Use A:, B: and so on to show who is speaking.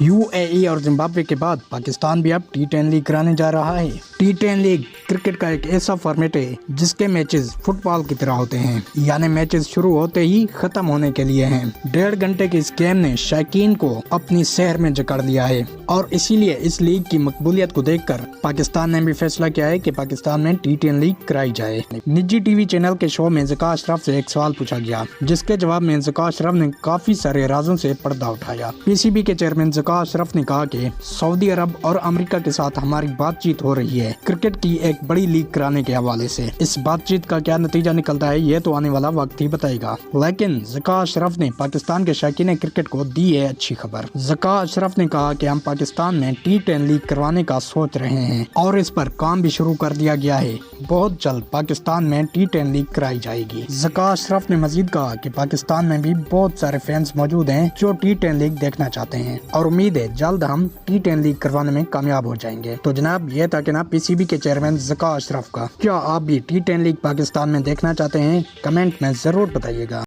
A: UAE और Zimbabwe के बाद पाकिस्तान भी अब टी10 लीग कराने जा रहा है। टी10 लीग क्रिकेट का एक ऐसा फॉर्मेट है जिसके मैचेस फुटबॉल की तरह होते हैं, यानी मैचेस शुरू होते ही खत्म होने के लिए हैं। 1.5 घंटे के इस गेम ने शायकीन को अपनी शहर में जकड़ लिया है और इसीलिए इस लीग की मकबूलियत को देखकर पाकिस्तान ने भी फैसला किया है कि पाकिस्तान में टी10 लीग कराई जाए। निजी टीवी चैनल के शो में ज़का अशरफ से एक सवाल पूछा गया, जिसके जवाब में ज़का अशरफ ने काफी सारे राजों से पर्दा उठाया। पीसीबी के चेयरमैन ज़का अशरफ ने कहा कि सऊदी अरब और अमेरिका के साथ हमारी बातचीत हो रही है क्रिकेट की एक बड़ी लीग कराने के हवाले से। इस बातचीत का क्या नतीजा निकलता है ये तो आने वाला वक्त ही बताएगा, लेकिन ज़का अशरफ ने पाकिस्तान के शौकीन क्रिकेट को दी है अच्छी खबर। ज़का अशरफ ने कहा कि हम पाकिस्तान में टी10 लीग करवाने का सोच रहे हैं और इस पर काम भी शुरू कर दिया गया है। बहुत जल्द पाकिस्तान में टी10 लीग कराई जाएगी। ज़का अशरफ ने मजीद कहा कि पाकिस्तान में भी बहुत सारे फैंस मौजूद हैं जो टी10 लीग देखना चाहते हैं और उम्मीद है जल्द हम टी10 लीग करवाने में कामयाब हो जाएंगे। तो जनाब ये था कि ना पीसीबी के चेयरमैन ज़का अशरफ का। क्या आप भी टी10 लीग पाकिस्तान में देखना चाहते हैं? कमेंट में जरूर बताइएगा।